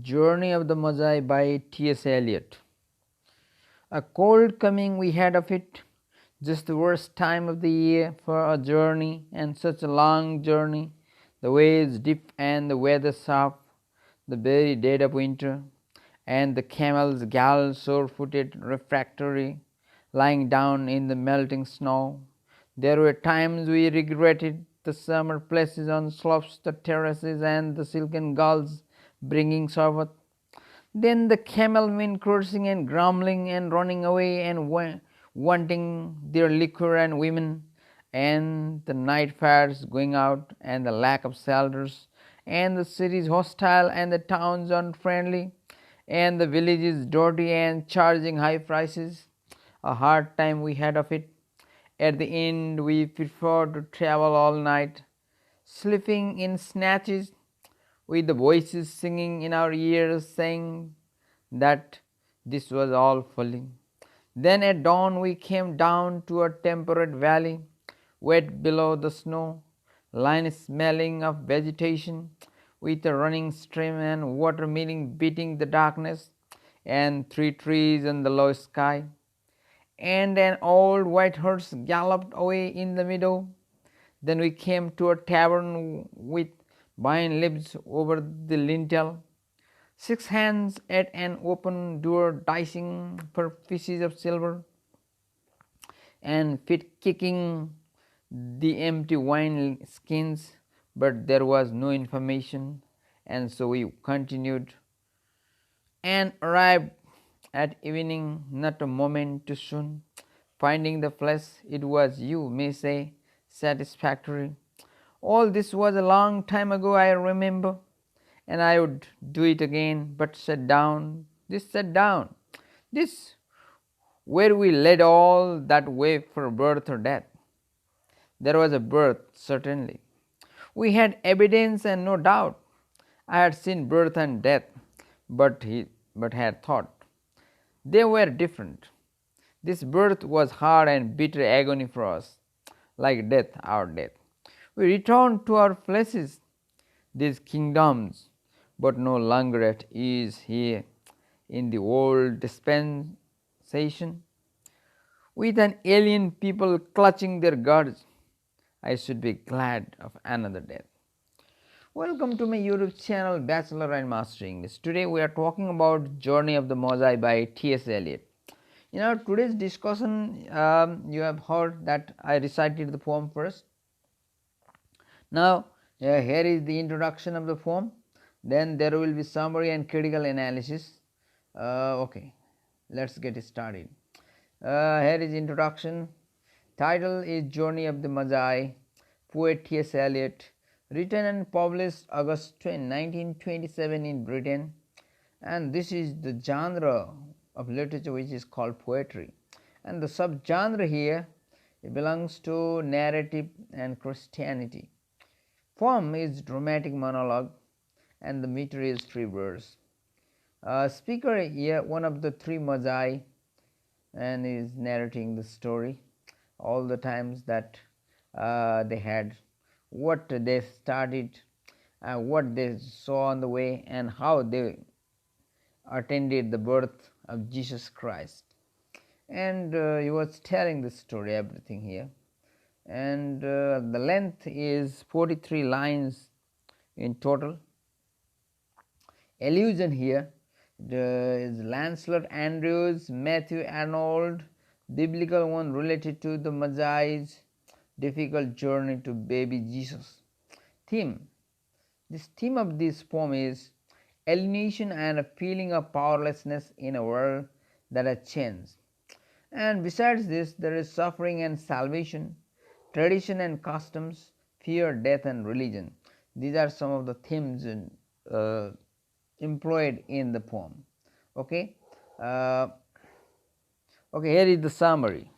Journey of the Magi by T.S. Eliot. A cold coming we had of it, just the worst time of the year for a journey, and such a long journey. The waves deep and the weather sharp, the very dead of winter, and the camels galled sore-footed, refractory, lying down in the melting snow. There were times we regretted the summer places on slopes, the terraces, and the silken gulls bringing sherbet. Then the camel men cursing and grumbling and running away and wanting their liquor and women, and the night fires going out, and the lack of shelters, and the cities hostile, and the towns unfriendly, and the villages dirty and charging high prices. A hard time we had of it. At the end, we preferred to travel all night, sleeping in snatches, with the voices singing in our ears, saying that this was all folly. Then at dawn we came down to a temperate valley, wet below the snow line, smelling of vegetation, with a running stream and water meeting beating the darkness, and three trees in the low sky. And an old white horse galloped away in the meadow. Then we came to a tavern with vine leaves over the lintel, 6 hands at an open door dicing for pieces of silver, and feet kicking the empty wine skins, but there was no information, and so we continued and arrived at evening, not a moment too soon. Finding the place, it was, you may say, satisfactory. All this was a long time ago, I remember, and I would do it again, but sat down, this where we led all that way for birth or death. There was a birth, certainly. We had evidence and no doubt. I had seen birth and death, but had thought they were different. This birth was hard and bitter agony for us, like death, our death. We returned to our places, these kingdoms, but no longer at ease here in the old dispensation, with an alien people clutching their gods. I should be glad of another death. Welcome to my YouTube channel, Bachelor and Master English. Today we are talking about Journey of the Magi by T.S. Eliot. In our today's discussion, you have heard that I recited the poem first. Now, here is the introduction of the poem. Then there will be summary and critical analysis. Okay, let's get started. Here is introduction. Title is Journey of the Magi, poet T.S. Eliot, written and published August 1927 in Britain, and this is the genre of literature which is called poetry, and the subgenre here, it belongs to narrative and Christianity. Form is dramatic monologue, and the meter is 3 verse. Speaker here, one of the 3 Magi, and is narrating the story, all the times that they had, what they started, what they saw on the way, and how they attended the birth of Jesus Christ. And he was telling the story, everything here. And the length is 43 lines in total. Allusion here is Lancelot Andrewes, Matthew Arnold, biblical one related to the Magi's difficult journey to baby Jesus. Theme. This theme of this poem is alienation and a feeling of powerlessness in a world that has changed. And besides this, there is suffering and salvation, tradition and customs, fear, death, and religion. These are some of the themes employed in the poem. Okay, here is the summary.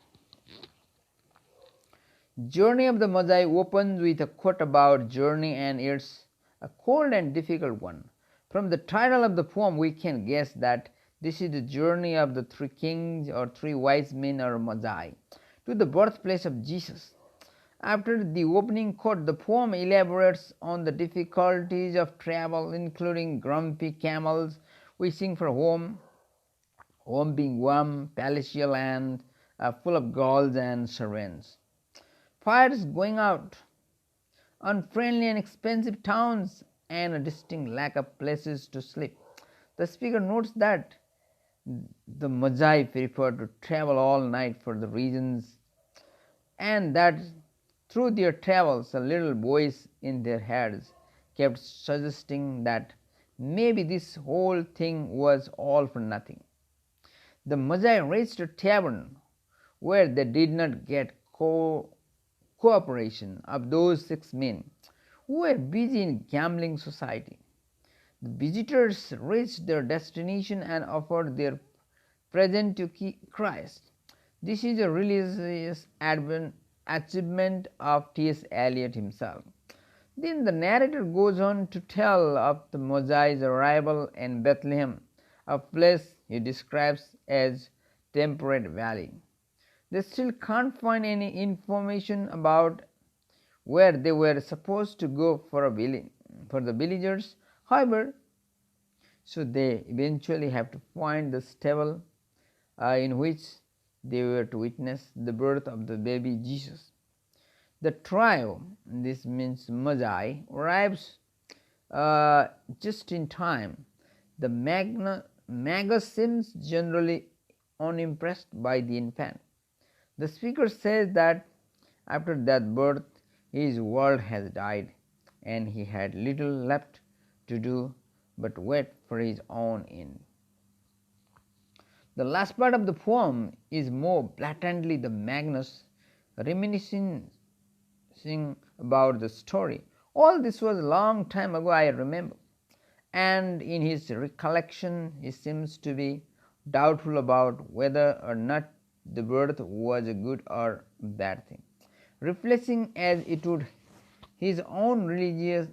Journey of the Magi opens with a quote about journey, and it's a cold and difficult one. From the title of the poem, we can guess that this is the journey of the 3 kings or 3 wise men or Magi to the birthplace of Jesus. After the opening quote, the poem elaborates on the difficulties of travel, including grumpy camels wishing for home being warm, palatial, and full of galls and servants, fires going out, unfriendly and expensive towns, and a distinct lack of places to sleep. The speaker notes that the Magi preferred to travel all night for the reasons, and that through their travels a little voice in their heads kept suggesting that maybe this whole thing was all for nothing. The Magi reached a tavern where they did not get cooperation of those 6 men who were busy in gambling society. The visitors reached their destination and offered their present to Christ. This is a religious achievement of T.S. Eliot himself. Then the narrator goes on to tell of the Magi's arrival in Bethlehem, a place he describes as temperate valley. They still can't find any information about where they were supposed to go for the villagers. However, so they eventually have to find the stable in which they were to witness the birth of the baby Jesus. The trio, this means Magi, arrives just in time. The Magus seems generally unimpressed by the infant. The speaker says that after that birth, his world has died, and he had little left to do but wait for his own end. The last part of the poem is more blatantly the Magus reminiscing about the story. All this was a long time ago, I remember, and in his recollection he seems to be doubtful about whether or not the birth was a good or bad thing, reflecting as it would his own religion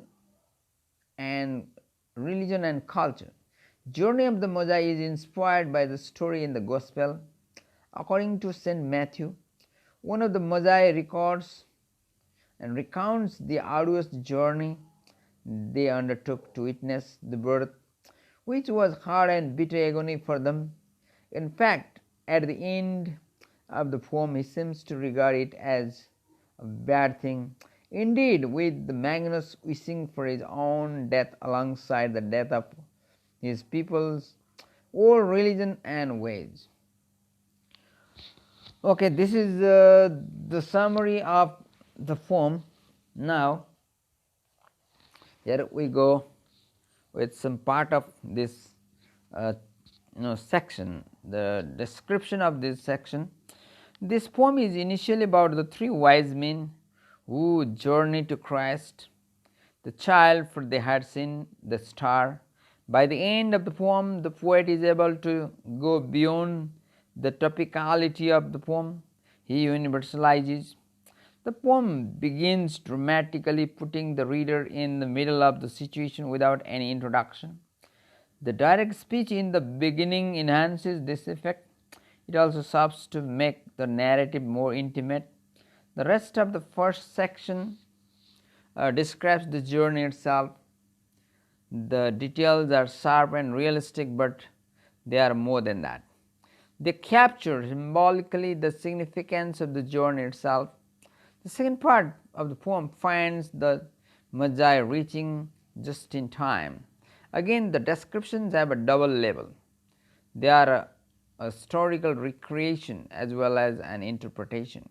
and culture. Journey of the Magi is inspired by the story in the Gospel. According to St. Matthew, one of the Magi records and recounts the arduous journey they undertook to witness the birth, which was hard and bitter agony for them. In fact, at the end of the poem, he seems to regard it as a bad thing. Indeed, with the Magnus wishing for his own death alongside the death of his people's old religion and ways. Okay, this is the summary of the poem. Now, here we go with some part of this section, the description of this section. This poem is initially about the 3 wise men who journeyed to Christ, the child, for they had seen the star. By the end of the poem, the poet is able to go beyond the topicality of the poem. He universalizes. The poem begins dramatically, putting the reader in the middle of the situation without any introduction. The direct speech in the beginning enhances this effect. It also serves to make the narrative more intimate. The rest of the first section describes the journey itself. The details are sharp and realistic, but they are more than that. They capture symbolically the significance of the journey itself. The second part of the poem finds the Magi reaching just in time. Again, the descriptions have a double level. They are a historical recreation as well as an interpretation.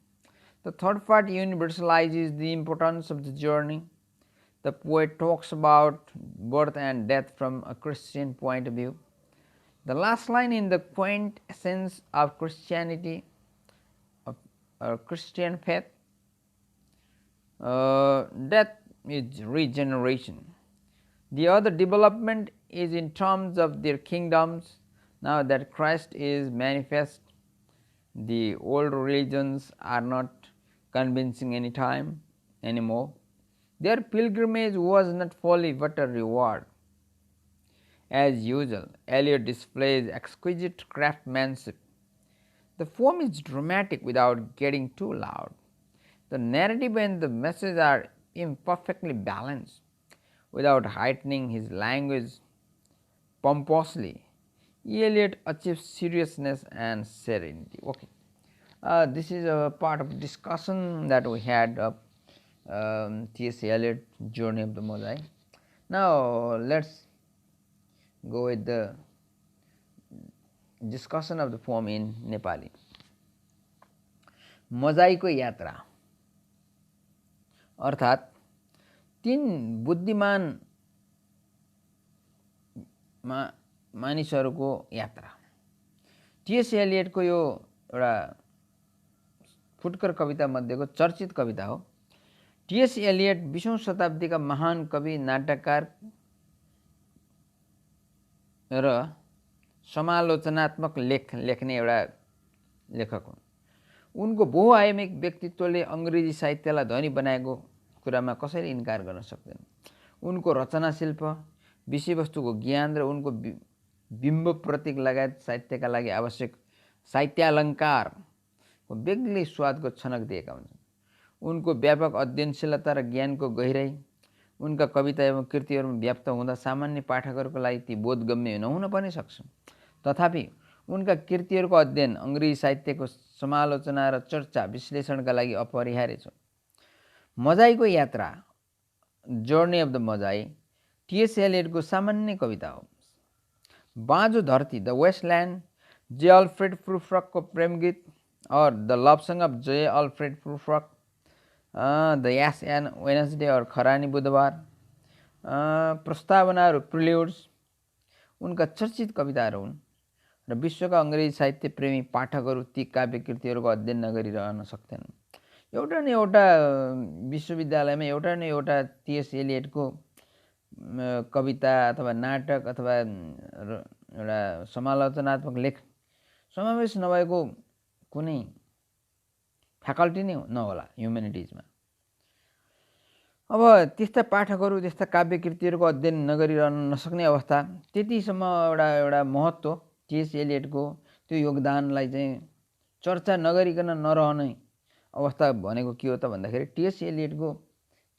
The third part universalizes the importance of the journey. The poet talks about birth and death from a Christian point of view. The last line in the quaint essence of Christianity, of Christian faith, death is regeneration. The other development is in terms of their kingdoms. Now that Christ is manifest, the old religions are not convincing anymore. Their pilgrimage was not folly but a reward. As usual, Eliot displays exquisite craftsmanship. The poem is dramatic without getting too loud. The narrative and the message are imperfectly balanced. Without heightening his language pompously, Eliot achieves seriousness and serenity. Okay, this is a part of discussion that we had of T.S. Eliot, Journey of the Magi. Now let's go with the discussion of the poem in Nepali. मजाईको यात्रा अर्थात् तीन बुद्धिमान मानिसहरूको यात्रा। TS एलियटको यो एउटा फुटकर कविता मध्येको चर्चित कविता हो। टीएस एलियट 20औं शताब्दीका महान कवि, नाटककार र समालोचनात्मक लेख लेख्ने एउटा लेखक हुन्। उनको बहुआयामिक व्यक्तित्वले अङ्ग्रेजी साहित्यलाई धनी बनाएको कुरामा कसैले इन्कार गर्न सक्दैन। उनको रचना शिल्प, विषयवस्तुको ज्ञान र उनको बिम्ब प्रतीक लगायत साहित्यका लागि आवश्यक साहित्यालङ्कारको बेग्लै स्वादको छनक दिएका हुन्छन्। उनको व्यापक अध्ययनशीलता र ज्ञानको गहिराई उनका कविता एवं कृतिहरूमा व्याप्त हुँदा सामान्य पाठकहरूको लागि ती बोधगम्य नहुन पनि सक्छ। तथापि उनका कृतिहरूको अध्ययन अङ्ग्रेजी साहित्यको समालोचना र चर्चा विश्लेषणका लागि अपरिहार्य छ। मजाईको यात्रा, जर्नी अफ द मजाई, टीएस एलियटको सामान्य कविता हो। बाँझो धरती, द वेस्टल्यान्ड, जे अल्फ्रेड प्रुफ्रकको प्रेम गीत और the love song of J Alfred Prufrock, the यास एन्ड वेनसडे और खरानी बुधबार, प्रस्तावनाहरू प्रिल्युड्स उनका चर्चित कविताहरू हुन् र विश्वका अङ्ग्रेजी साहित्य प्रेमी पाठकहरू ती काव्य कृतिहरूको अध्ययन नगरिरहन सक्दैनन्। एउटा न एउटा विश्वविद्यालयमा एउटा न एउटा टीएस एलियटको कविता अथवा नाटक अथवा एउटा समालोचनात्मक लेख समावेश नभएको कुनै फ्याकल्टी नै नहोला ह्युमेनिटिजमा। अब त्यस्ता पाठकहरू त्यस्ता काव्य कृतिहरूको अध्ययन नगरिरहन नसक्ने अवस्था, त्यतिसम्म एउटा महत्त्व टीएस एलियटको त्यो योगदानलाई चाहिँ चर्चा नगरिकन नरहने अवस्था भनेको के हो त भन्दाखेरि टीएस एलियटको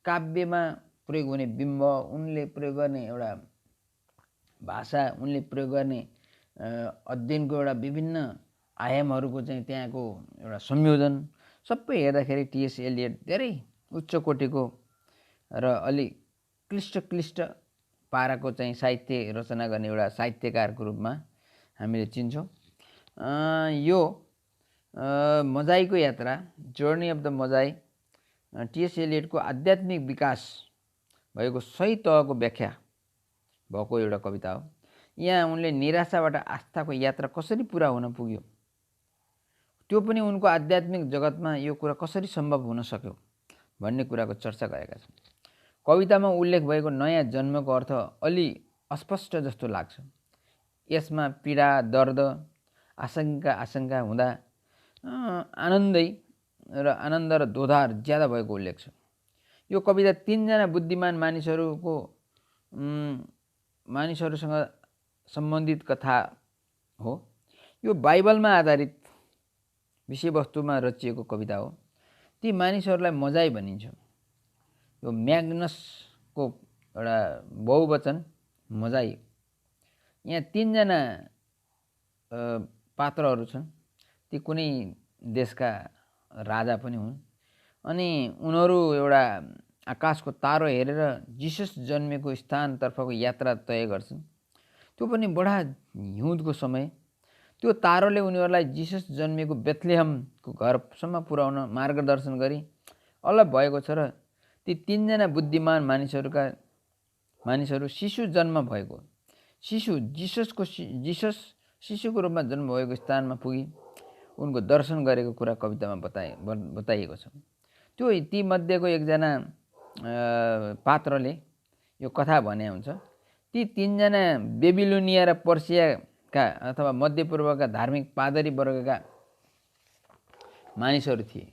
काव्यमा प्रयोग हुने बिम्ब, उनले प्रयोग गर्ने एउटा भाषा, उनले प्रयोग गर्ने अध्ययनको एउटा विभिन्न आयामहरूको चाहिँ त्यहाँको एउटा संयोजन सबै हेर्दाखेरि टीएस एलियट धेरै उच्च कोटिको र अलि क्लिष्ट पाराको चाहिँ साहित्य रचना गर्ने एउटा साहित्यकारको रूपमा हामीले चिन्छौँ। यो मजाईको यात्रा, जर्नी अफ द मजाई, टीएस एलियटको आध्यात्मिक विकास भएको सही तहको व्याख्या भएको एउटा कविता हो। यहाँ उनले निराशाबाट आस्थाको यात्रा कसरी पुरा हुन पुग्यो, त्यो पनि उनको आध्यात्मिक जगतमा यो कुरा कसरी सम्भव हुन सक्यो भन्ने कुराको चर्चा गरेका छन्। कवितामा उल्लेख भएको नयाँ जन्मको अर्थ अलि अस्पष्ट जस्तो लाग्छ। यसमा पीडा, दर्द, आशंका हुँदा आनन्द र दोधार ज्यादा भएको उल्लेख छ। यो कविता तीनजना बुद्धिमान मानिसहरूसँग सम्बन्धित कथा हो। यो बाइबलमा आधारित विषयवस्तुमा रचिएको कविता हो। ती मानिसहरूलाई मजाई भनिन्छ। यो म्याग्नसको एउटा बहुवचन मजाई। यहाँ तीनजना पात्रहरू छन्। ती कुनै देशका राजा पनि हुन् अनि उनीहरू एउटा आकाशको तारो हेरेर जिसस जन्मेको स्थानतर्फको यात्रा तय गर्छन्। त्यो पनि बडा हिउँदको समय। त्यो तारोले उनीहरूलाई जिसस जन्मेको बेथलेहमको घरसम्म पुर्याउन मार्गदर्शन गरी अलग भएको छ र ती तीनजना बुद्धिमान मानिसहरू शिशु जन्म भएको जिसस शिशुको रूपमा जन्म भएको स्थानमा पुगी उनको दर्शन गरेको कुरा कवितामा बताइएको छ। त्यो ती मध्येको एकजना पात्रले यो कथा भने हुन्छ। ती तीनजना बेबिलोनिया र पर्सियाका अथवा मध्यपूर्वका धार्मिक पादरी वर्गका मानिसहरू थिए।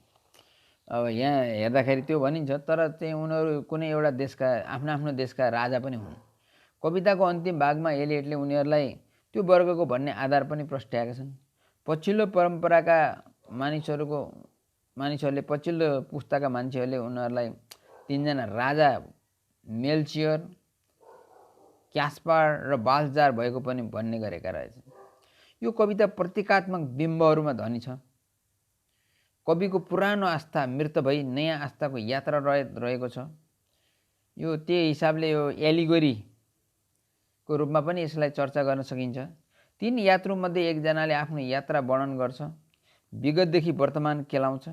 अब यहाँ हेर्दाखेरि त्यो भनिन्छ, तर चाहिँ उनीहरू कुनै एउटा देशका आफ्नो देशका राजा पनि हुन्। कविताको अन्तिम भागमा एलियटले उनीहरूलाई त्यो वर्गको भन्ने आधार पनि प्रस्ट्याएका छन्। पछिल्लो परम्पराका मानिसहरूले पछिल्लो पुस्ताका मान्छेहरूले उनीहरूलाई तीनजना राजा मेल्चियर, क्यास्पर र बाल्जार भएको पनि भन्ने गरेका रहेछन्। यो कविता प्रतीकात्मक बिम्बहरूमा धनी छ। कविको पुरानो आस्था मृत भई नयाँ आस्थाको यात्रा रहेको छ। यो त्यही हिसाबले यो एलिगोरीको रूपमा पनि यसलाई चर्चा गर्न सकिन्छ। तीन यात्रुमध्ये एकजनाले आफ्नो यात्रा वर्णन गर्छ, विगतदेखि वर्तमान केलाउँछ।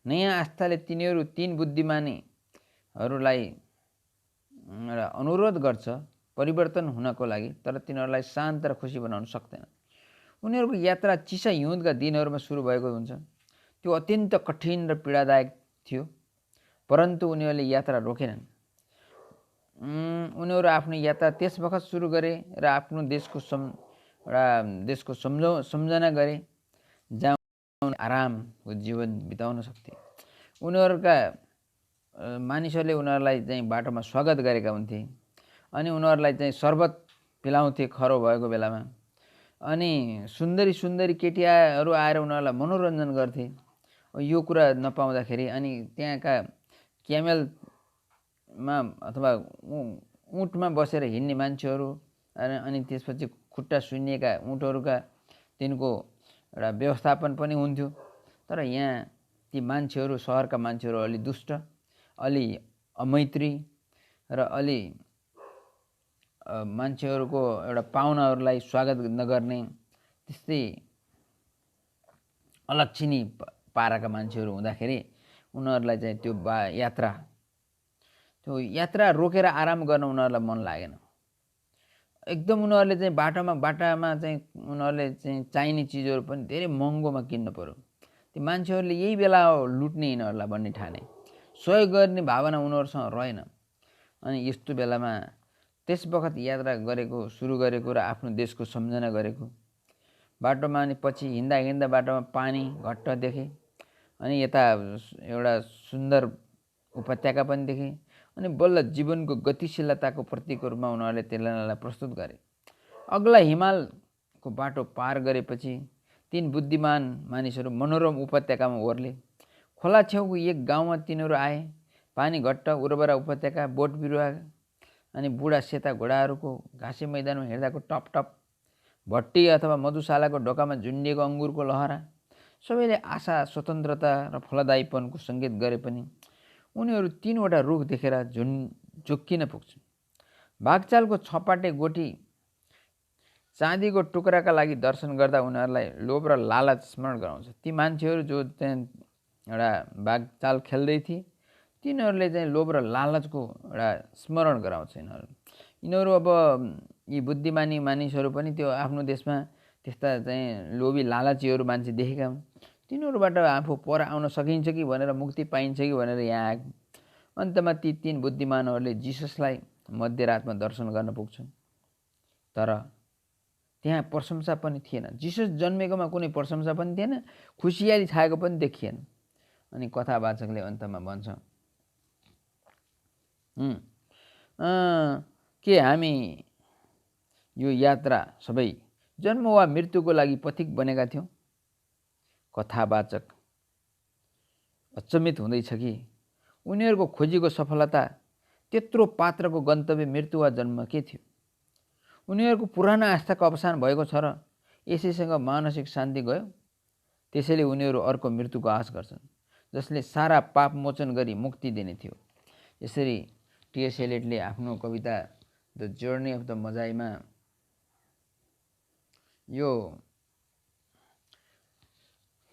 नयाँ आस्थाले तिनीहरू तीन बुद्धिमानीहरूलाई अनुरोध गर्छ परिवर्तन हुनको लागि, तर तिनीहरूलाई शान्त र खुसी बनाउन सक्दैन। उनीहरूको यात्रा चिसा हिउँदका दिनहरूमा सुरु भएको हुन्छ। त्यो अत्यन्त कठिन र पीडादायक थियो, परन्तु उनीहरूले यात्रा रोकेनन्। उनीहरू आफ्नो यात्रा त्यस बखत सुरु गरे र आफ्नो देशको सम्झना गरे जहाँ आरामको जीवन बिताउन सक्थे। उनीहरूका मानिसहरूले उनीहरूलाई चाहिँ बाटोमा स्वागत गरेका हुन्थे अनि उनीहरूलाई चाहिँ शरबत पिलाउँथे खरो भएको बेलामा। अनि सुन्दरी सुन्दरी केटीहरू आएर उनीहरूलाई मनोरञ्जन गर्थे। यो कुरा नपाउँदाखेरि अनि त्यहाँका क्यामेलमा अथवा ऊँटमा बसेर हिँड्ने मान्छेहरू अनि त्यसपछि खुट्टा सुन्निएका ऊँटहरूका तिनको एउटा व्यवस्थापन पनि हुन्थ्यो। तर यहाँ ती मान्छेहरू, सहरका मान्छेहरू अलि दुष्ट, अलि अमैत्री र अलि मान्छेहरूको एउटा पाहुनाहरूलाई स्वागत नगर्ने त्यस्तै अलक्षिणी पाराका मान्छेहरू हुँदाखेरि उनीहरूलाई चाहिँ त्यो यात्रा रोकेर आराम गर्न उनीहरूलाई मन लागेन। एकदम उनीहरूले चाहिँ बाटामा चाहिँ उनीहरूले चाहिँ चाहिने चिजहरू पनि धेरै महँगोमा किन्न पर्यो। ती मान्छेहरूले यही बेला लुट्ने यिनीहरूलाई भन्ने ठाने। सहयोग गर्ने भावना उनीहरूसँग रहेन। अनि यस्तो बेलामा त्यस बखत यात्रा सुरु गरेको र आफ्नो देशको सम्झना गरेको बाटोमा अनि पछि हिँड्दा बाटोमा पानी घट्ट देखे अनि यता एउटा सुन्दर उपत्यका पनि देखे अनि बल्ल जीवनको गतिशीलताको प्रतीकको रूपमा उनीहरूले त्यसलाई प्रस्तुत गरे। अग्ला हिमालको बाटो पार गरेपछि तीन बुद्धिमान मानिसहरू मनोरम उपत्यकामा ओर्ले। खोला छेउको एक गाउँमा तिनीहरू आए। पानी घट्ट, उर्वरा उपत्यका, बोट बिरुवा अनि बुढा सेता घोडाहरूको घाँसे मैदानमा हिँड्दाको टप टप, भट्टी अथवा मधुशालाको ढोकामा झुन्डिएको अङ्गुरको लहरा, सबैले आशा, स्वतन्त्रता र फलदायीपनको सङ्केत गरे पनि उनीहरू तीनवटा रुख देखेर झुक्किन पुग्छन्। भागचालको छपाटे गोठी चाँदीको टुक्राका लागि दर्शन गर्दा उनीहरूलाई लोभ र लालच स्मरण गराउँछ। ती मान्छेहरू जो त्यहाँ एउटा भागचाल खेल्दै थिए तिनीहरूले चाहिँ लोभ र लालचको एउटा स्मरण गराउँछ। यिनीहरू अब यी बुद्धिमानी मानिसहरू पनि त्यो आफ्नो देशमा त्यस्ता चाहिँ लोभी लालचीहरू मान्छे देखेका हुन्। तिनीहरूबाट आफू पर आउन सकिन्छ कि भनेर, मुक्ति पाइन्छ कि भनेर यहाँ आएको। अन्तमा ती तीन बुद्धिमानहरूले जिससलाई मध्यरातमा दर्शन गर्न पुग्छन्। तर त्यहाँ प्रशंसा पनि थिएन। जिसस जन्मेकोमा कुनै प्रशंसा पनि थिएन, खुसियाली छाएको पनि देखिएन। अनि कथावाचकले अन्तमा भन्छ, के हामी यो यात्रा सबै जन्म वा मृत्युको लागि पथिक बनेका थियौँ? कथावाचक अचम्मित हुँदैछ कि उनीहरूको खोजीको सफलता त्यत्रो पात्रको गन्तव्य मृत्यु वा जन्म के थियो? उनीहरूको पुरानो आस्थाको अवसान भएको छ र यसैसँग मानसिक शान्ति गयो। त्यसैले उनीहरू अर्को मृत्युको आश गर्छन् जसले सारा पाप मोचन गरी मुक्ति दिने थियो। यसरी टी.एस. एलियटले आफ्नो कविता द जर्नी अफ द मजाईमा यो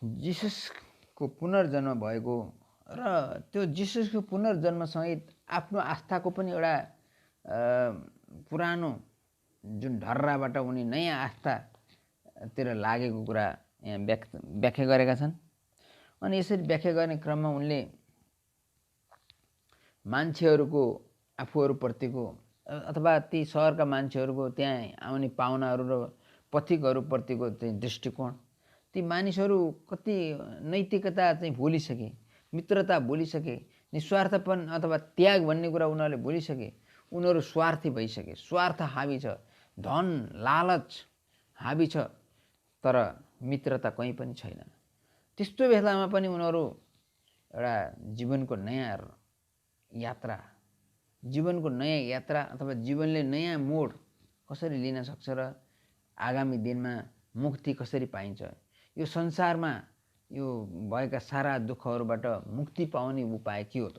जिससको पुनर्जन्म भएको र त्यो जिससको पुनर्जन्मसँगै आफ्नो आस्थाको पनि एउटा पुरानो जुन ढर्राबाट उनी नयाँ आस्थातिर लागेको कुरा यहाँ व्याख्या गरेका छन्। अनि यसरी व्याख्या गर्ने क्रममा उनले मान्छेहरूको आफूहरूप्रतिको अथवा ती सहरका मान्छेहरूको त्यहाँ आउने पाहुनाहरू र पथिकहरूप्रतिको चाहिँ दृष्टिकोण, ती मानिसहरू कति नैतिकता चाहिँ भुलिसके, मित्रता भुलिसके, निस्वार्थपन अथवा त्याग भन्ने कुरा उनीहरूले भुलिसके। उनीहरू स्वार्थी भइसके, स्वार्थ हावी छ, धन लालच हावी छ, तर मित्रता कहीँ पनि छैन। त्यस्तो बेलामा पनि उनीहरू एउटा जीवनको नयाँ यात्रा अथवा जीवनले नयाँ मोड कसरी लिन सक्छ र आगामी दिनमा मुक्ति कसरी पाइन्छ, यो संसारमा यो भएका सारा दुःखहरूबाट मुक्ति पाउने उपाय के हो त?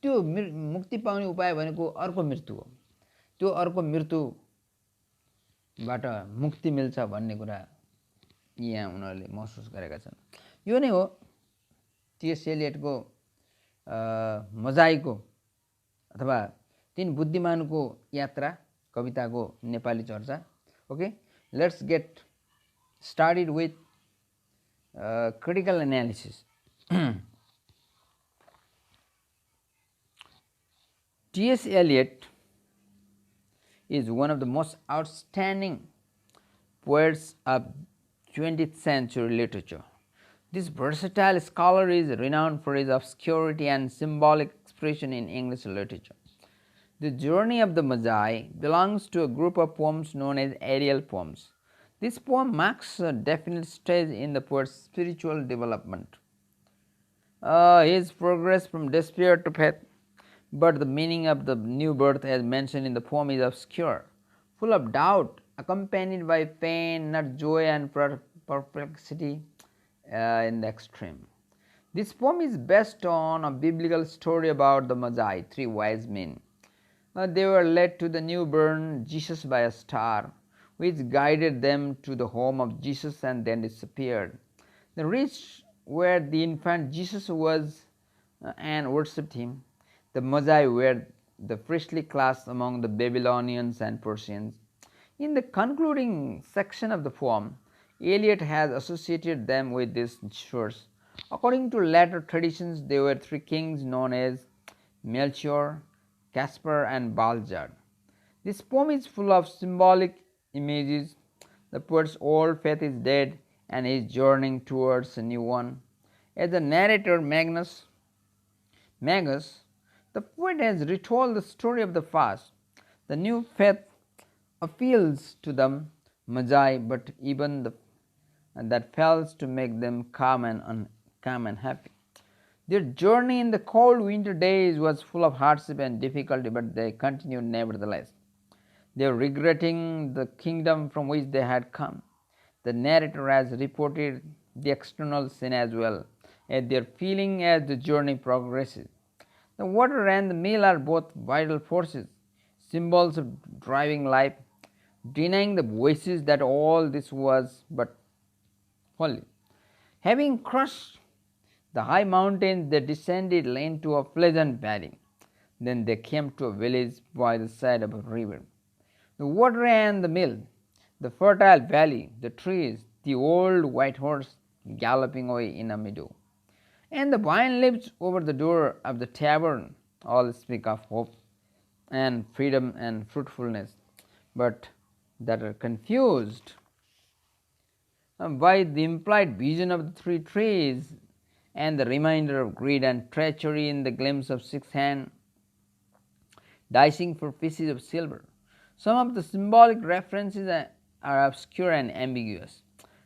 त्यो मुक्ति पाउने उपाय भनेको अर्को मृत्यु हो। त्यो अर्को मृत्युबाट मुक्ति मिल्छ भन्ने कुरा यहाँ उनीहरूले महसुस गरेका छन्। यो नै हो टिएस एलियटको मजाईको अथवा तीन बुद्धिमानको यात्रा कविताको नेपाली चर्चा। Okay, let's get started with critical analysis. T.S. Eliot is one of the most outstanding poets of 20th century literature. This versatile scholar is renowned for his obscurity and symbolic expression in English literature. The Journey of the Magi belongs to a group of poems known as aerial poems. This poem marks a definite stage in the poet's spiritual development. His progress from despair to faith, but the meaning of the new birth as mentioned in the poem is obscure, full of doubt, accompanied by pain, not joy, and perplexity in the extreme. This poem is based on a biblical story about the Magi, three wise men. They were led to the newborn Jesus by a star, which guided them to the home of Jesus and then disappeared. They reached where the infant Jesus was and worshipped him. The Magi were the priestly class among the Babylonians and Persians. In the concluding section of the poem, Eliot has associated them with this source. According to later traditions, they were three kings known as Melchior, Caspar, and Balthazar. This poem is full of symbolic images. The poet's old faith is dead and he is journeying towards a new one. As the narrator Magus, the poet has retold the story of the past. The new faith appeals to the Magi, but even that fails to make them calm and happy. Their journey in the cold winter days was full of hardship and difficulty, but they continued nevertheless. They were regretting the kingdom from which they had come. The narrator has reported the external scene as well as their feeling as the journey progresses. The water and the mill are both vital forces, symbols of driving life, denying the voices that all this was but folly. Having crossed the high mountains, they descended into a pleasant valley. Then they came to a village by the side of a river. The water and the mill, the fertile valley, the trees, the old white horse galloping away in a meadow, and the vine leaves over the door of the tavern all speak of hope and freedom and fruitfulness, but that are confused by the implied vision of the three trees and the reminder of greed and treachery in the glimpse of six hands dicing for pieces of silver. Some of the symbolic references are obscure and ambiguous.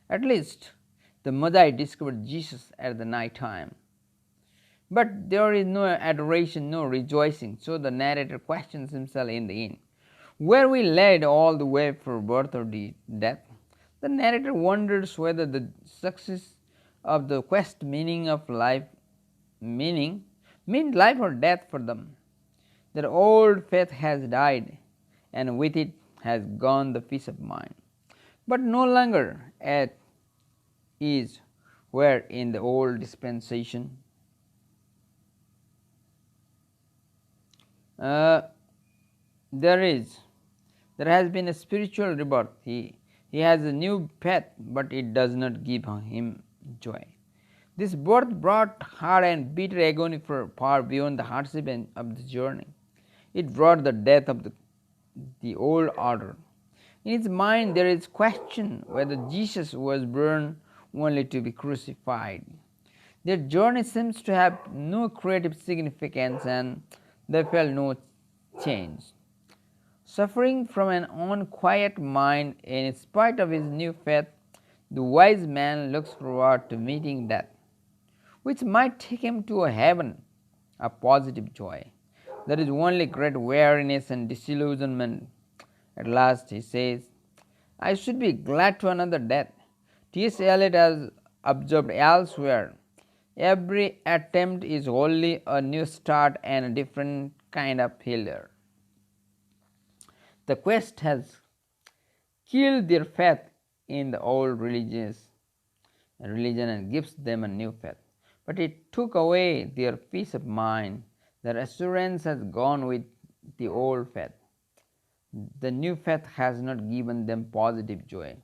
At least the Magi discovered Jesus at the night time. But there is no adoration, no rejoicing, so the narrator questions himself in the end. Were we led all the way for birth or death? The narrator wonders whether the success of the quest meant life or death for them. Their old faith has died, and with it has gone the peace of mind. But no longer at ease where in the old dispensation there has been a spiritual rebirth. He has a new path, but it does not give him joy. This birth brought hard and bitter agony far beyond the hardship of the journey. It brought the death of the old order. In his mind there is question whether Jesus was born only to be crucified. Their journey seems to have no creative significance, and they felt no change. Suffering from an unquiet mind in spite of his new faith, the wise man looks forward to meeting death. which might take him to a heaven of positive joy. There is only great weariness and disillusionment. At last he says, I should be glad to another death. T.S. Eliot has observed elsewhere, every attempt is wholly a new start and a different kind of failure. The quest has killed their faith in the old religion and gives them a new faith. But it took away their peace of mind. Their assurance has gone with the old faith. The new faith has not given them positive joy.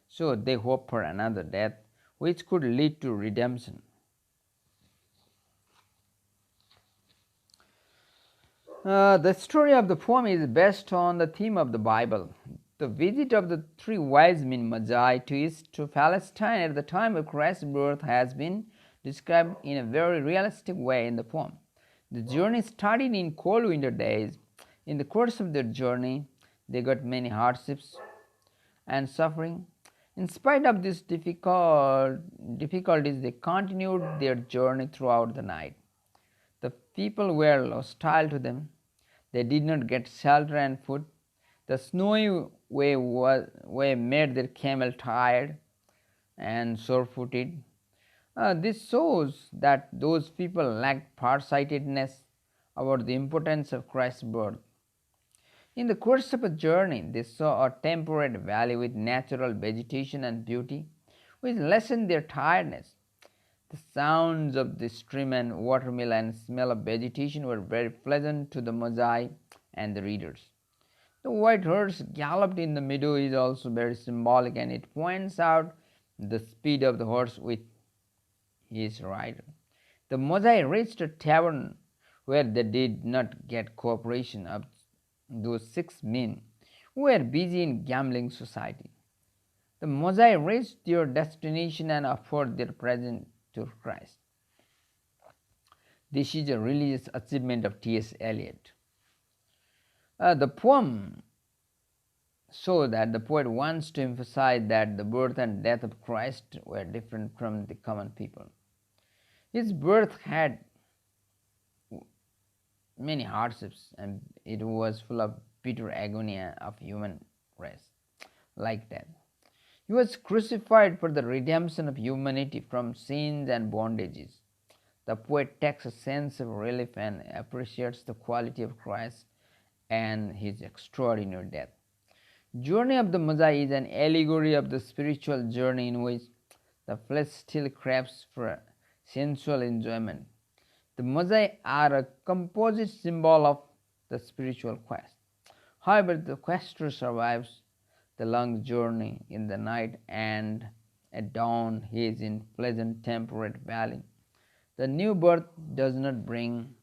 So they hope for another death which could lead to redemption. The story of the poem is based on the theme of the Bible. The visit of the three wise men Magi to Palestine at the time of Christ's birth has been described in a very realistic way in the poem. The journey started in cold winter days. In the course of their journey, they got many hardships and suffering. In spite of these difficulties, they continued their journey throughout the night. The people were hostile to them. They did not get shelter and food. The snowy way made their camel tired and sore-footed. This shows that those people lacked farsightedness about the importance of Christ's birth. In the course of a journey, they saw a temperate valley with natural vegetation and beauty, which lessened their tiredness. The sounds of the stream and watermill and smell of vegetation were very pleasant to the Magi and the readers. The white horse galloped in the meadow is also very symbolic, and it points out the speed of the horse with his rider. The Magi reached a tavern where they did not get cooperation of those 6 men who were busy in gambling society. The Magi reached their destination and offered their present to Christ. This is a religious achievement of T.S. Eliot. The poem shows that the poet wants to emphasize that the birth and death of Christ were different from the common people. His birth had many hardships, and it was full of bitter agony of human race, like that. He was crucified for the redemption of humanity from sins and bondages. The poet takes a sense of relief and appreciates the quality of Christ and his extraordinary death. Journey of the Magi is an allegory of the spiritual journey in which the flesh still craves for sensual enjoyment. The Magi are a composite symbol of the spiritual quest. However, the quester survives the long journey in the night, and at dawn he is in pleasant temperate valley. The new birth does not bring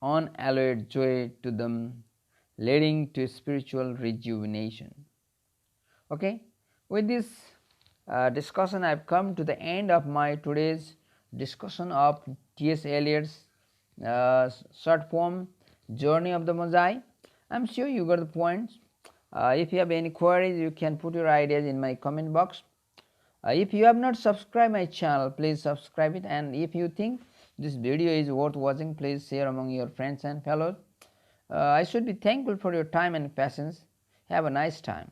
unalloyed joy to them, leading to spiritual rejuvenation. Okay, with this discussion, I have come to the end of my today's discussion of T.S. Eliot's short poem Journey of the Magi. I am sure you got the points. If you have any queries, you can put your ideas in my comment box. If you have not subscribed my channel, please subscribe it, and if you think this video is worth watching, please share among your friends and fellows. I should be thankful for your time and patience. Have a nice time.